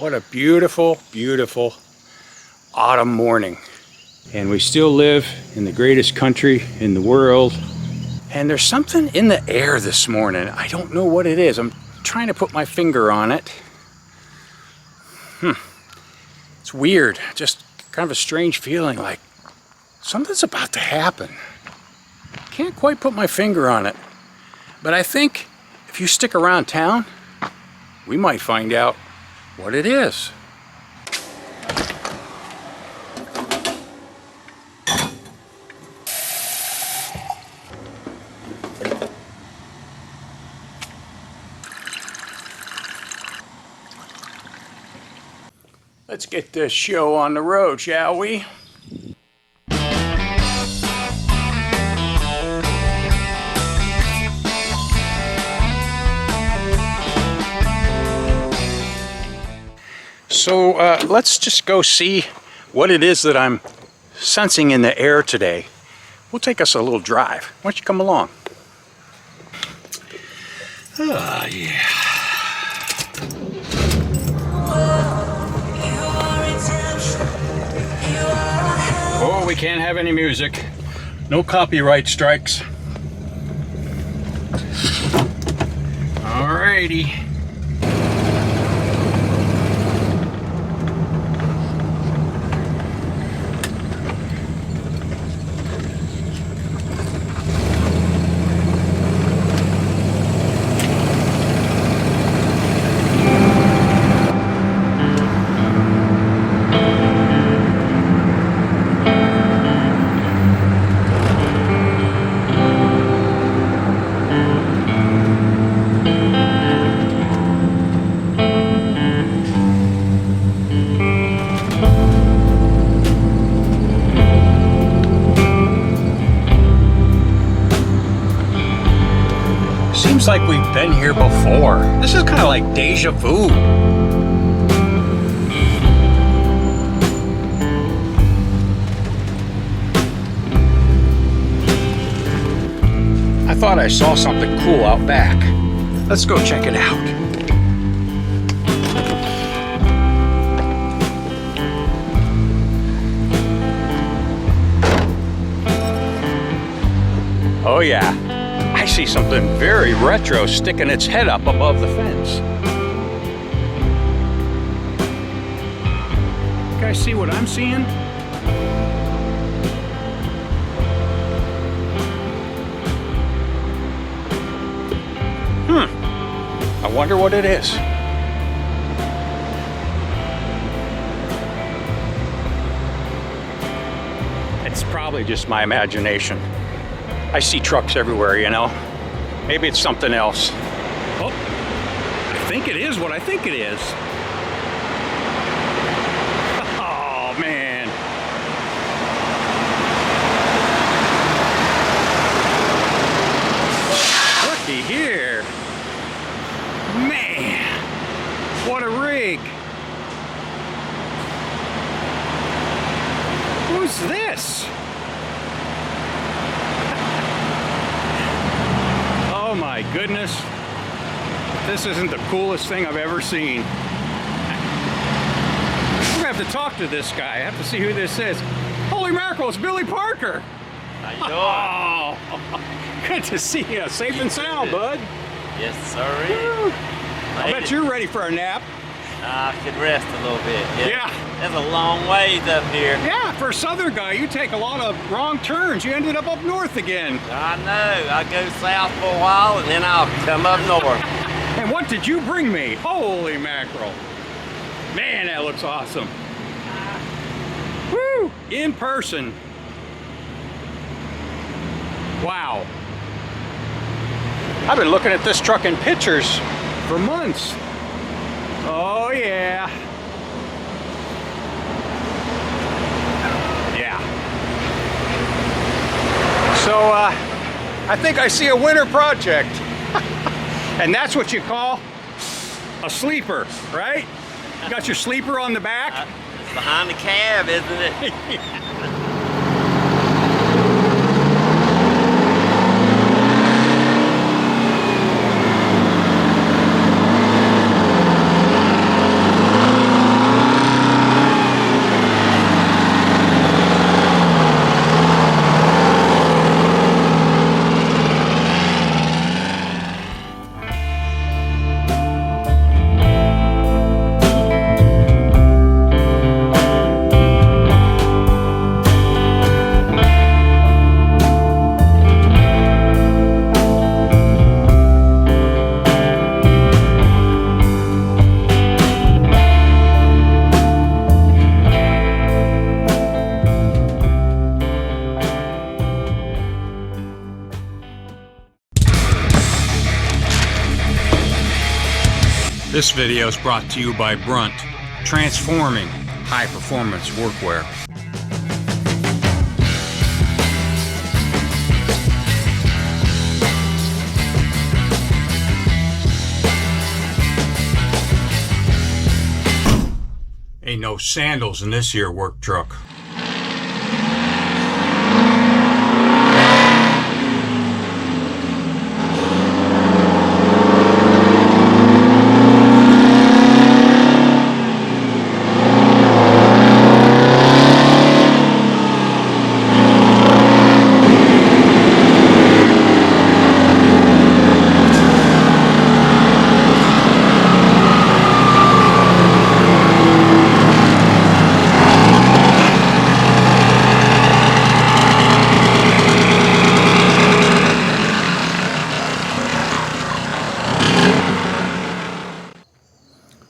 What a beautiful, beautiful autumn morning. And we still live in the greatest country in the world. And there's something in the air this morning. I don't know what it is. I'm trying to put my finger on it. It's weird. Just kind of a strange feeling, like something's about to happen. Can't quite put my finger on it. But I think if you stick around town, we might find out what it is. Let's get this show on the road, shall we? So let's just go see what it is that I'm sensing in the air today. We'll take us a little drive. Why don't you come along? Ah, yeah. Oh, we can't have any music. No copyright strikes. Alrighty. Seems like we've been here before. This is kind of like deja vu. I thought I saw something cool out back. Let's go check it out. Oh yeah. I see something very retro sticking its head up above the fence. You guys see what I'm seeing? I wonder what it is. It's probably just my imagination. I see trucks everywhere, you know. Maybe it's something else. Oh, I think it is what I think it is. Oh, man. Looky here. Man, what a rig. Who's this? Oh my goodness, this isn't the coolest thing I've ever seen. We're gonna have to talk to this guy. I have to see who this is. Holy mackerel, it's Billy Parker. How you doing? Oh, good to see you. Safe and sound, bud. Yes, sir. I bet you're ready for a nap. I could rest a little bit. Yeah. There's a long ways up here. Yeah, for a southern guy, you take a lot of wrong turns. You ended up north again. I know. I go south for a while and then I'll come up north. And what did you bring me? Holy mackerel. Man, that looks awesome. Woo! In person. Wow. I've been looking at this truck in pictures for months. Oh yeah. Yeah. So I think I see a winter project. And that's what you call a sleeper, right? You got your sleeper on the back? It's behind the cab, isn't it? This video is brought to you by BRUNT, transforming high-performance workwear. Ain't no sandals in this here work truck.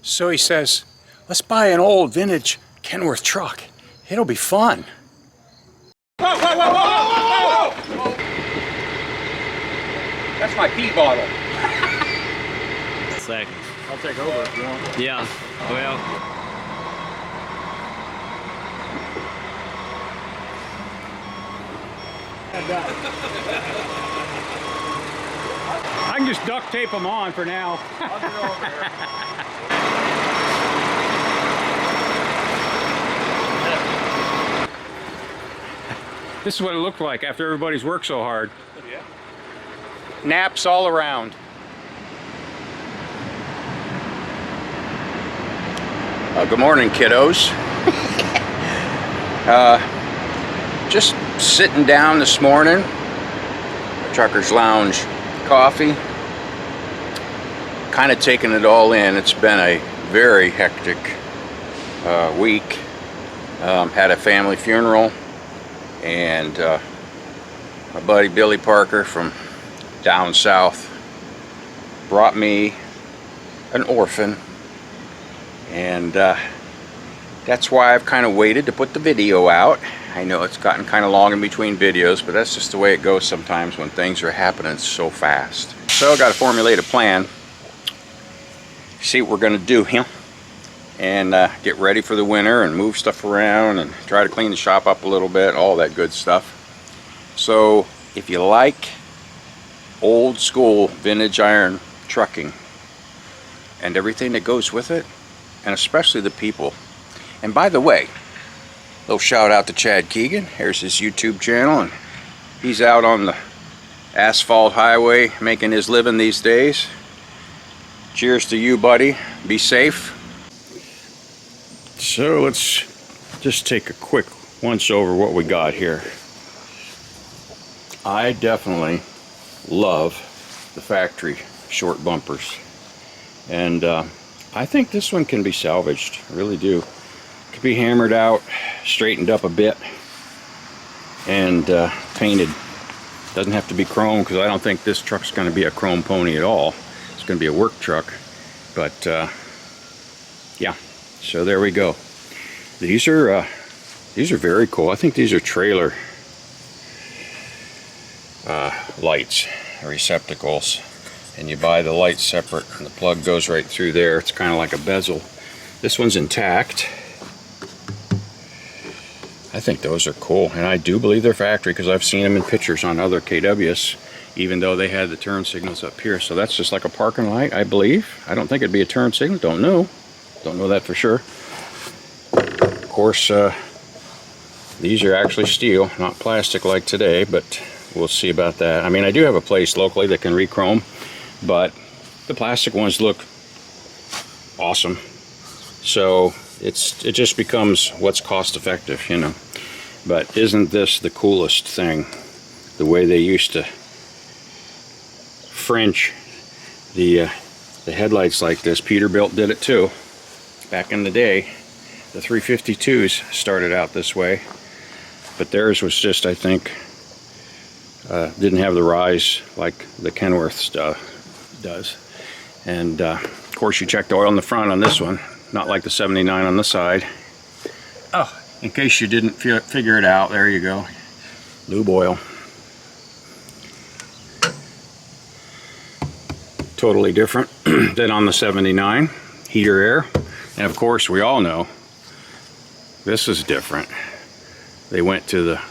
So he says, let's buy an old vintage Kenworth truck. It'll be fun. Whoa, whoa, whoa, whoa, whoa, whoa, whoa. That's my pee bottle. Second. I'll take over if you want. Yeah, well. I can just duct tape them on for now. I'll get over here. This is what it looked like after everybody's worked so hard. Yeah. Naps all around. Good morning, kiddos. Just sitting down this morning. Truckers Lounge coffee. Kind of taking it all in. It's been a very hectic week. Had a family funeral. And my buddy Billy Parker from down south brought me an orphan, and that's why I've kind of waited to put the video out. I know it's gotten kind of long in between videos, but that's just the way it goes sometimes when things are happening so fast. So I got to formulate a plan, see what we're going to do here, and get ready for the winter and move stuff around and try to clean the shop up a little bit, all that good stuff. So if you like old school vintage iron trucking and everything that goes with it, and especially the people, and by the way, little shout out to Chad Keegan. Here's his YouTube channel, and he's out on the asphalt highway making his living these days. Cheers to you, buddy. Be safe. So let's just take a quick once over what we got here. I definitely love the factory short bumpers, and I think this one can be salvaged. I really do. Could be hammered out, straightened up a bit, and painted. Doesn't have to be chrome, because I don't think this truck's going to be a chrome pony at all. It's going to be a work truck, but yeah. So there we go. These are very cool. I think these are trailer lights, receptacles, and you buy the light separate, and the plug goes right through there. It's kind of like a bezel. This one's intact. I think those are cool, and I do believe they're factory because I've seen them in pictures on other KWs, even though they had the turn signals up here. So that's just like a parking light, I believe. I don't think it'd be a turn signal. Don't know that for sure. Of course, these are actually steel, not plastic like today, but we'll see about that. I mean, I do have a place locally that can re-chrome, but the plastic ones look awesome. So it just becomes what's cost effective, you know. But isn't this the coolest thing? The way they used to French the headlights like this. Peterbilt did it too. Back in the day, the 352s started out this way, but theirs was just, I think, didn't have the rise like the Kenworth stuff does. And of course, you check the oil in the front on this one, not like the 79 on the side. Oh, in case you didn't figure it out, there you go. Lube oil. totally different than on the 79 heater air. And of course, we all know this is different. They went to the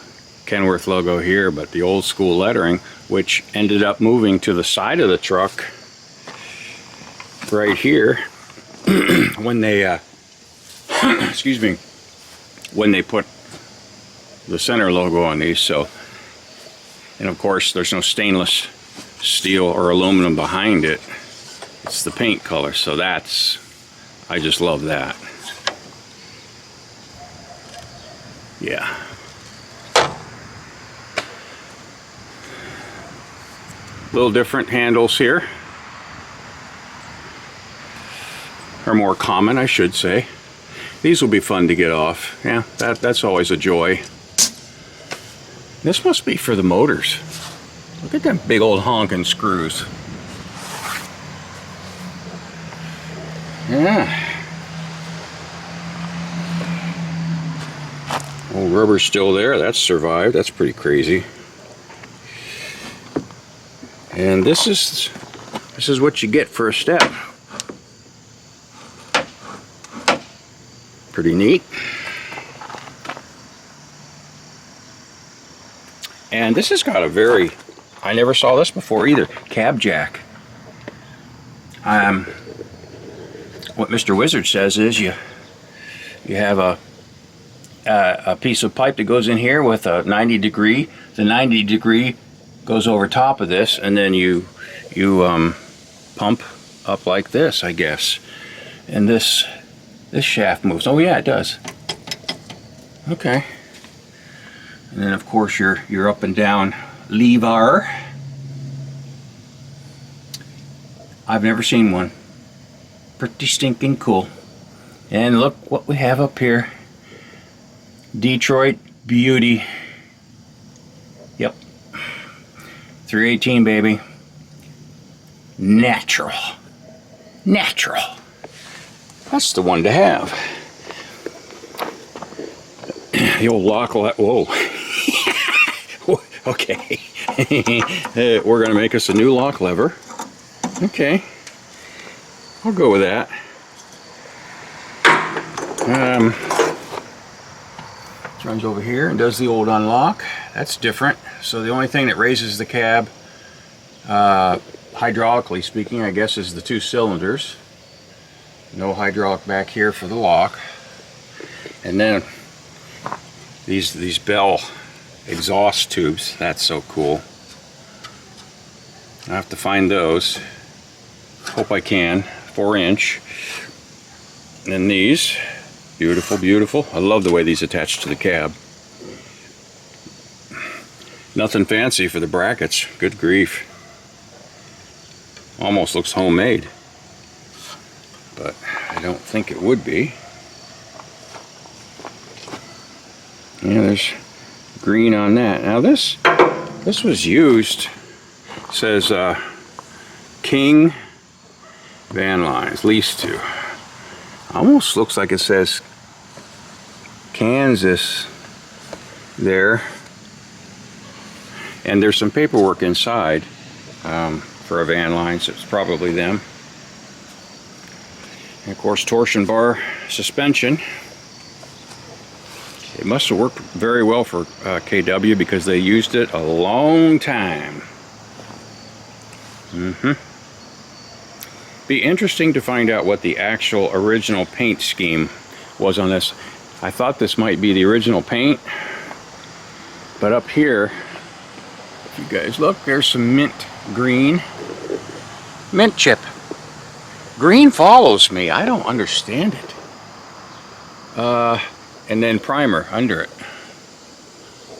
Kenworth logo here, but the old school lettering, which ended up moving to the side of the truck right here when they excuse me, when they put the center logo on these. So, and of course there's no stainless steel or aluminum behind it, it's the paint color. So that's, I just love that. Yeah. Little different handles here, or more common, I should say. These will be fun to get off. Yeah, that's always a joy. This must be for the motors. Look at them big old honking screws. Yeah. Old rubber's still there. That's survived. That's pretty crazy. And this is what you get for a step. Pretty neat. And this has got a very, I never saw this before either, cab jack. What Mr. Wizard says is you have a piece of pipe that goes in here with a 90 degree. The 90 degree goes over top of this, and then you pump up like this, I guess. And this shaft moves. Oh yeah, it does. Okay. And then of course your up and down lever. I've never seen one. Pretty stinking cool. And look what we have up here. Detroit Beauty. Yep. 318, baby. Natural. Natural. That's the one to have. The old lock. Whoa. Okay. We're going to make us a new lock lever. Okay. I'll go with that. Runs over here and does the old unlock. That's different. So the only thing that raises the cab, hydraulically speaking, I guess, is the 2 cylinders. No hydraulic back here for the lock. And then these Bell exhaust tubes. That's so cool. I have to find those. Hope I can. 4-inch. And then these. Beautiful, beautiful. I love the way these attach to the cab. Nothing fancy for the brackets. Good grief. Almost looks homemade. But I don't think it would be. Yeah, there's green on that. Now this was used. It says King Van Lines, leased to. Almost looks like it says Kansas there. And there's some paperwork inside for a Van Lines. It's probably them. And of course, torsion bar suspension. It must have worked very well for KW because they used it a long time. Be interesting to find out what the actual original paint scheme was on this. I thought this might be the original paint, but up here, if you guys look, there's some mint green. Mint chip. Green follows me. I don't understand it. And then primer under it.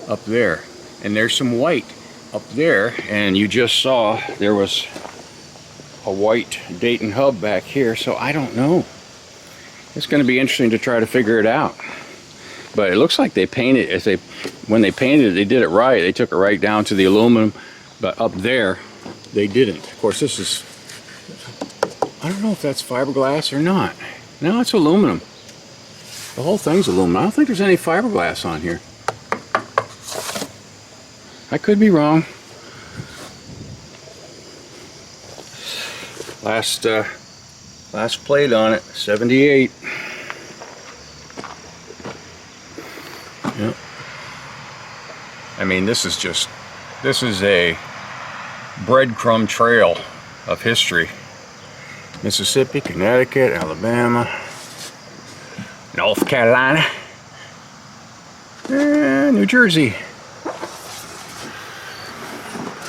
Up there. And there's some white up there. And you just saw there was a white Dayton hub back here. So I don't know. It's going to be interesting to try to figure it out. But it looks like they painted, when they painted it, they did it right. They took it right down to the aluminum. But up there, they didn't. Of course, this is, I don't know if that's fiberglass or not. No, it's aluminum. The whole thing's aluminum. I don't think there's any fiberglass on here. I could be wrong. Last plate on it, 78. Yep. I mean, this is a breadcrumb trail of history. Mississippi, Connecticut, Alabama, North Carolina, and New Jersey.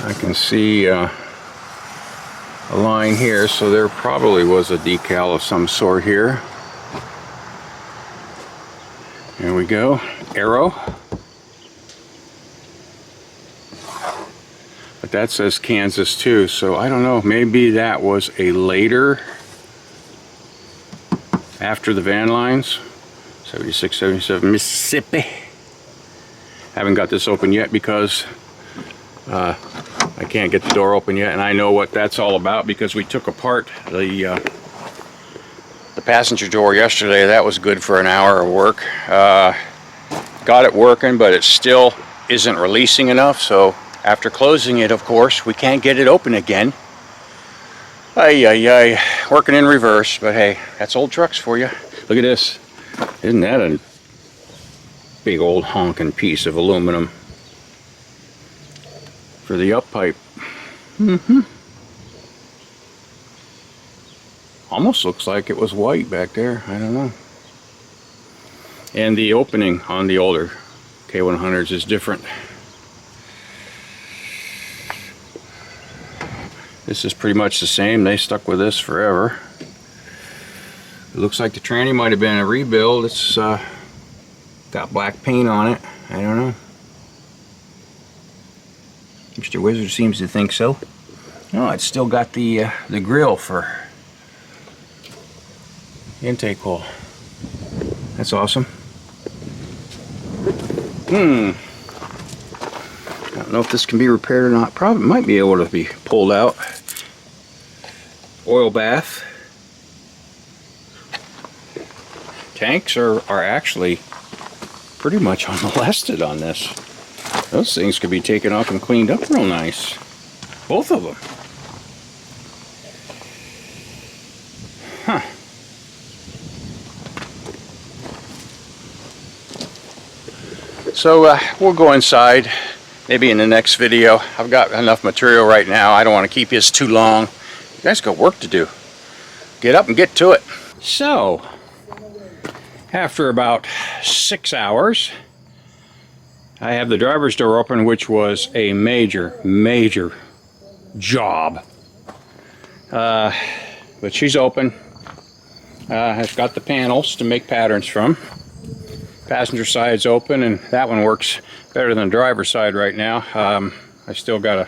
I can see a line here, so there probably was a decal of some sort here. There we go, arrow. But that says Kansas too, so I don't know, maybe that was a later, after the van lines. 76, 77, Mississippi. Haven't got this open yet because I can't get the door open yet, and I know what that's all about because we took apart the passenger door yesterday. That was good for an hour of work. Got it working, but it still isn't releasing enough, so after closing it, of course, we can't get it open again. Ay, ay, ay. Working in reverse, but hey, that's old trucks for you. Look at this. Isn't that a big old honking piece of aluminum for the up pipe? Almost looks like it was white back there. I don't know. And the opening on the older K100s is different. This is pretty much the same. They stuck with this forever. It looks like the tranny might have been a rebuild. It's got black paint on it. I don't know. Mr. Wizard seems to think so. No, it's still got the grill for the intake hole. That's awesome. I don't know if this can be repaired or not. Probably might be able to be pulled out. Oil bath. Tanks are actually pretty much unmolested on this. Those things could be taken off and cleaned up real nice. Both of them. Huh. So we'll go inside maybe in the next video. I've got enough material right now. I don't want to keep this too long. You guys got work to do. Get up and get to it. So, after about 6 hours, I have the driver's door open, which was a major job. But she's open. I've got the panels to make patterns from. Passenger side's open, and that one works better than the driver's side right now. I still got to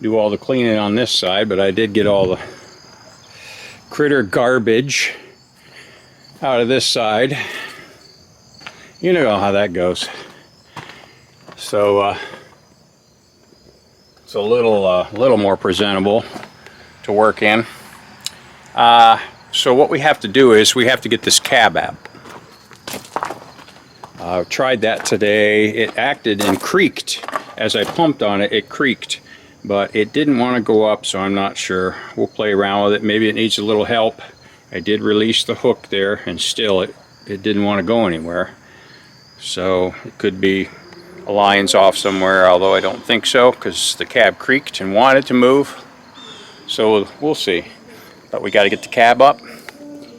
do all the cleaning on this side, but I did get all the critter garbage out of this side. You know how that goes. So it's a little more presentable to work in. So what we have to do is we have to get this cab out. I tried that today. It acted and creaked as I pumped on it. It creaked, but it didn't want to go up, so I'm not sure. We'll play around with it. Maybe it needs a little help. I did release the hook there, and still it didn't want to go anywhere. So it could be a line's off somewhere, although I don't think so, because the cab creaked and wanted to move. So we'll see. But we got to get the cab up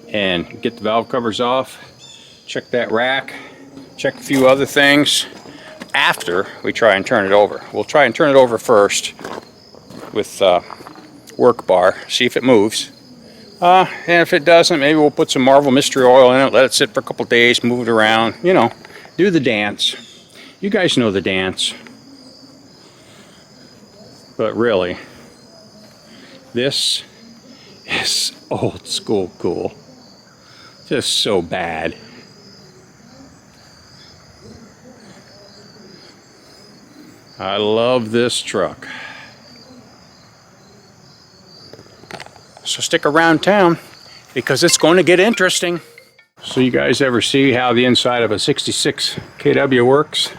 and get the valve covers off, check that rack, check a few other things after we try and turn it over. We'll try and turn it over first with work bar, see if it moves. And if it doesn't, maybe we'll put some Marvel Mystery Oil in it, let it sit for a couple days, move it around, you know, do the dance. You guys know the dance. But really, this is old school cool. Just so bad. I love this truck. So stick around town because it's going to get interesting. So you guys ever see how the inside of a 66 kW works?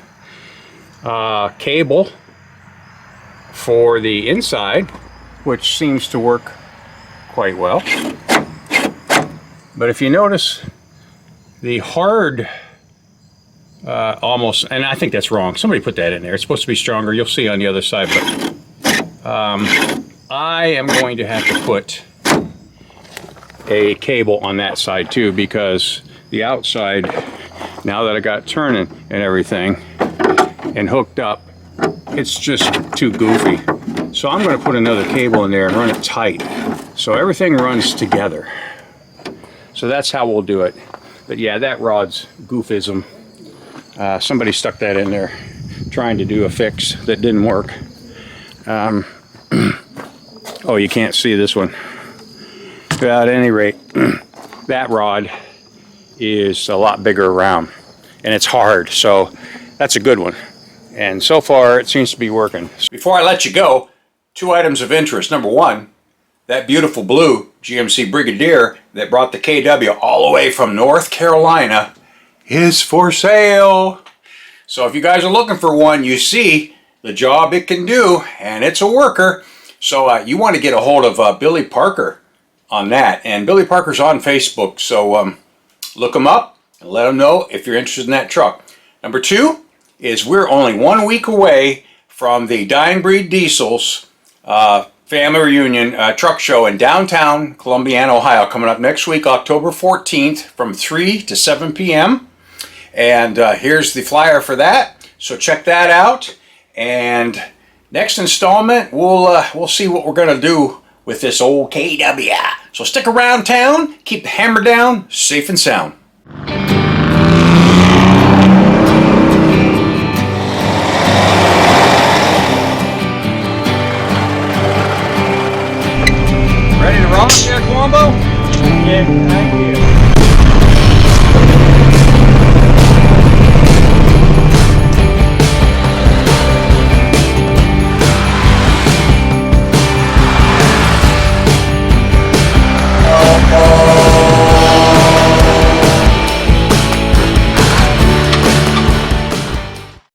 Cable for the inside, which seems to work quite well. But if you notice, the hard almost, and I think that's wrong. Somebody put that in there. It's supposed to be stronger. You'll see on the other side, but I am going to have to put a cable on that side too, because the outside, now that I got turning and everything and hooked up, it's just too goofy. So I'm going to put another cable in there and run it tight so everything runs together. So that's how we'll do it. But yeah, that rod's goofism. Somebody stuck that in there trying to do a fix that didn't work. Oh, you can't see this one. But at any rate, that rod is a lot bigger around and it's hard, so that's a good one. And so far it seems to be working. Before I let you go, 2 items of interest. Number 1, that beautiful blue GMC Brigadier that brought the KW all the way from North Carolina is for sale. So if you guys are looking for one, you see the job it can do, and it's a worker. So you want to get a hold of Billy Parker on that. And Billy Parker's on Facebook, so look him up and let him know if you're interested in that truck. Number 2 is we're only 1 week away from the Dying Breed Diesels family reunion truck show in downtown Columbiana, Ohio, coming up next week, October 14th from 3 to 7 p.m. And here's the flyer for that, so check that out. And next installment, we'll see what we're gonna do with this old KW. So stick around town, keep the hammer down, safe and sound. Ready to rock, Jack Wombo? Yeah,